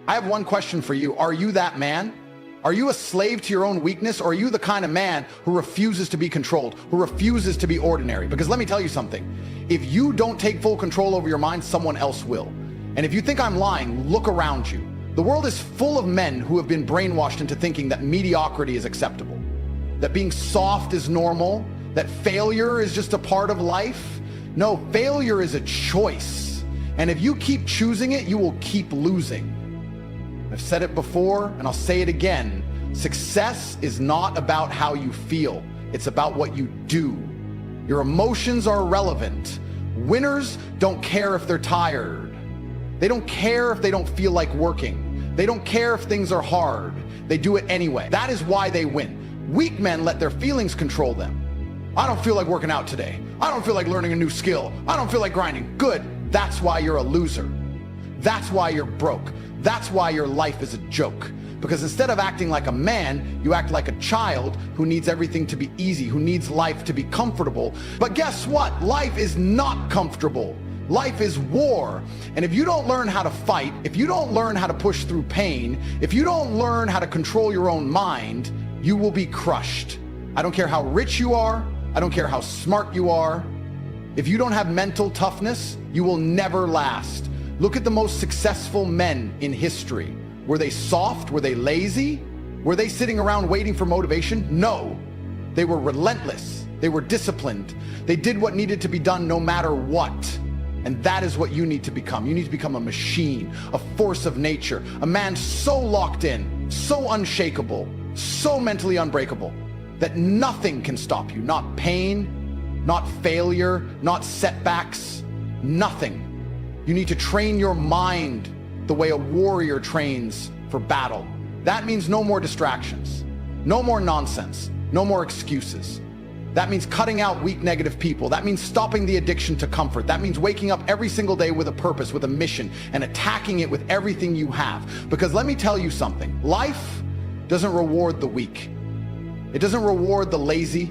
I have one question for you. Are you that man? Are you a slave to your own weakness, or are you the kind of man who refuses to be controlled, who refuses to be ordinary? Because let me tell you something. If you don't take full control over your mind, someone else will. And if you think I'm lying, look around you. The world is full of men who have been brainwashed into thinking that mediocrity is acceptable, that being soft is normal, that failure is just a part of life. No, failure is a choice. And if you keep choosing it, you will keep losing. I've said it before, and I'll say it again. Success is not about how you feel. It's about what you do. Your emotions are irrelevant. Winners don't care if they're tired. They don't care if they don't feel like working. They don't care if things are hard. They do it anyway. That is why they win. Weak men let their feelings control them. I don't feel like working out today. I don't feel like learning a new skill. I don't feel like grinding. Good. That's why you're a loser. That's why you're broke. That's why your life is a joke. Because instead of acting like a man, you act like a child who needs everything to be easy, who needs life to be comfortable. But guess what? Life is not comfortable. Life is war. And if you don't learn how to fight, if you don't learn how to push through pain, if you don't learn how to control your own mind, you will be crushed. I don't care how rich you are. I don't care how smart you are. If you don't have mental toughness, you will never last. Look at the most successful men in history. Were they soft? Were they lazy? Were they sitting around waiting for motivation? No. They were relentless. They were disciplined. They did what needed to be done no matter what. And that is what you need to become. You need to become a machine, a force of nature, a man so locked in, so unshakable, so mentally unbreakable that nothing can stop you. Not pain, not failure, not setbacks, nothing. You need to train your mind the way a warrior trains for battle. That means no more distractions, no more nonsense, no more excuses. That means cutting out weak, negative people. That means stopping the addiction to comfort. That means waking up every single day with a purpose, with a mission, and attacking it with everything you have. Because let me tell you something, life doesn't reward the weak. It doesn't reward the lazy.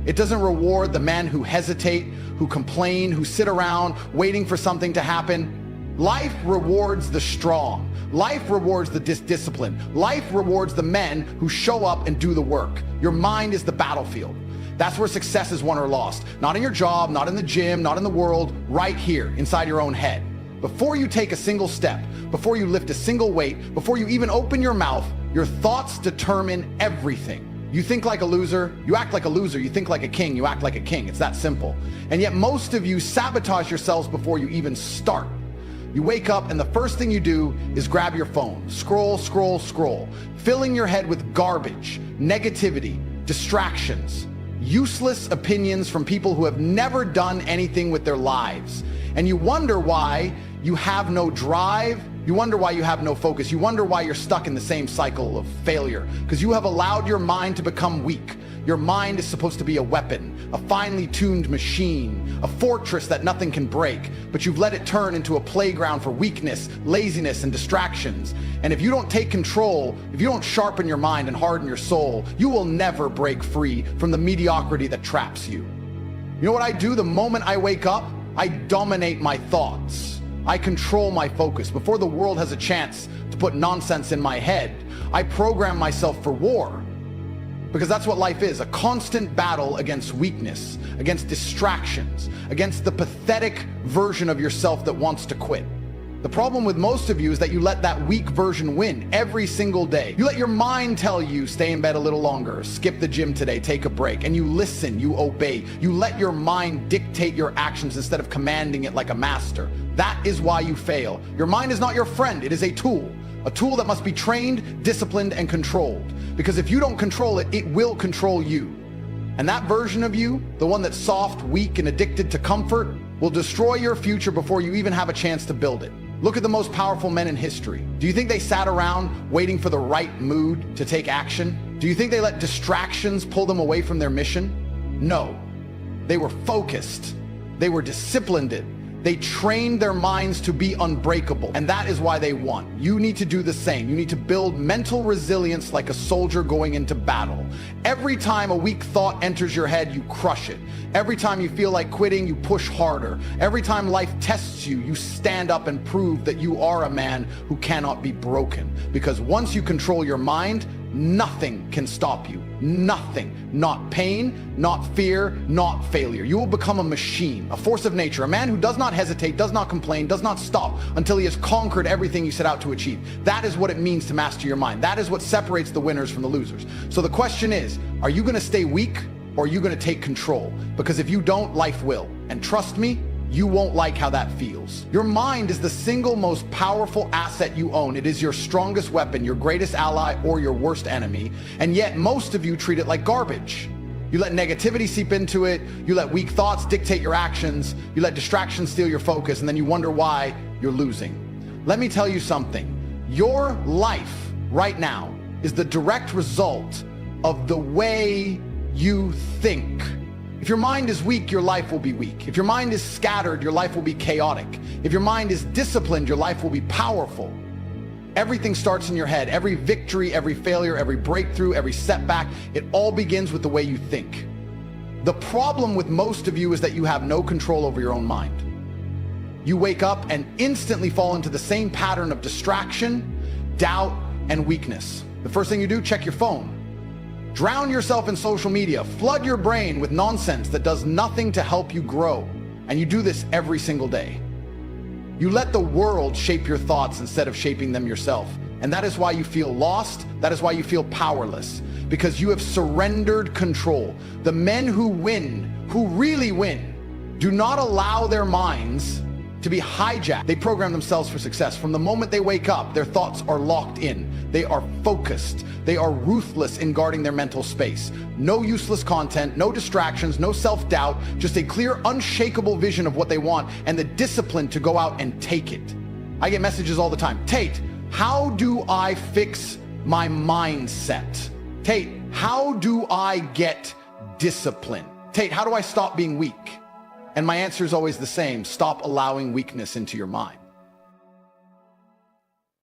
It doesn't reward the men who hesitate, who complain, who sit around waiting for something to happen. Life rewards the strong. Life rewards the disciplined. Life rewards the men who show up and do the work. Your mind is the battlefield. That's where success is won or lost. Not in your job, not in the gym, not in the world, right here inside your own head. Before you take a single step, before you lift a single weight, before you even open your mouth, your thoughts determine everything. You think like a loser, you act like a loser. You think like a king, you act like a king. It's that simple. And yet most of you sabotage yourselves before you even start. You wake up and the first thing you do is grab your phone, scroll, scroll, scroll, filling your head with garbage, negativity, distractions, useless opinions from people who have never done anything with their lives. And you wonder why you have no drive. You wonder why you have no focus. You wonder why you're stuck in the same cycle of failure, because you have allowed your mind to become weak. Your mind is supposed to be a weapon, a finely tuned machine, a fortress that nothing can break, but you've let it turn into a playground for weakness, laziness, and distractions. And if you don't take control, if you don't sharpen your mind and harden your soul, you will never break free from the mediocrity that traps you. You know what I do the moment I wake up? I dominate my thoughts. I control my focus. Before the world has a chance to put nonsense in my head, I program myself for war. Because that's what life is, a constant battle against weakness, against distractions, against the pathetic version of yourself that wants to quit. The problem with most of you is that you let that weak version win every single day. You let your mind tell you, stay in bed a little longer, skip the gym today, take a break, and you listen, you obey. You let your mind dictate your actions instead of commanding it like a master. That is why you fail. Your mind is not your friend, it is a tool that must be trained, disciplined, and controlled. Because if you don't control it, it will control you. And that version of you, the one that's soft, weak, and addicted to comfort, will destroy your future before you even have a chance to build it. Look at the most powerful men in history. Do you think they sat around waiting for the right mood to take action? Do you think they let distractions pull them away from their mission? No. They were focused. They were disciplined. They train their minds to be unbreakable, and that is why they won. You need to do the same. You need to build mental resilience like a soldier going into battle. Every time a weak thought enters your head, you crush it. Every time you feel like quitting, you push harder. Every time life tests you, you stand up and prove that you are a man who cannot be broken. Because once you control your mind, nothing can stop you. Nothing. Not pain, not fear, not failure. You will become a machine, a force of nature, a man who does not hesitate, does not complain, does not stop until he has conquered everything you set out to achieve. That is what it means to master your mind. That is what separates the winners from the losers. So the question is, are you going to stay weak or are you going to take control? Because if you don't, life will. And trust me, you won't like how that feels. Your mind is the single most powerful asset you own. It is your strongest weapon, your greatest ally, or your worst enemy. And yet most of you treat it like garbage. You let negativity seep into it. You let weak thoughts dictate your actions. You let distractions steal your focus, and then you wonder why you're losing. Let me tell you something. Your life right now is the direct result of the way you think. If your mind is weak, your life will be weak. If your mind is scattered, your life will be chaotic. If your mind is disciplined, your life will be powerful. Everything starts in your head. Every victory, every failure, every breakthrough, every setback, it all begins with the way you think. The problem with most of you is that you have no control over your own mind. You wake up and instantly fall into the same pattern of distraction, doubt, and weakness. The first thing you do, check your phone. Drown yourself in social media. Flood your brain with nonsense that does nothing to help you grow. And you do this every single day. You let the world shape your thoughts instead of shaping them yourself. And that is why you feel lost. That is why you feel powerless. Because you have surrendered control. The men who win, who really win, do not allow their minds to be hijacked. They program themselves for success. From the moment they wake up, their thoughts are locked in. They are focused. They are ruthless in guarding their mental space. No useless content, no distractions, no self-doubt, just a clear, unshakable vision of what they want and the discipline to go out and take it. I get messages all the time. Tate, how do I fix my mindset? Tate, how do I get discipline? Tate, how do I stop being weak? And my answer is always the same. Stop allowing weakness into your mind.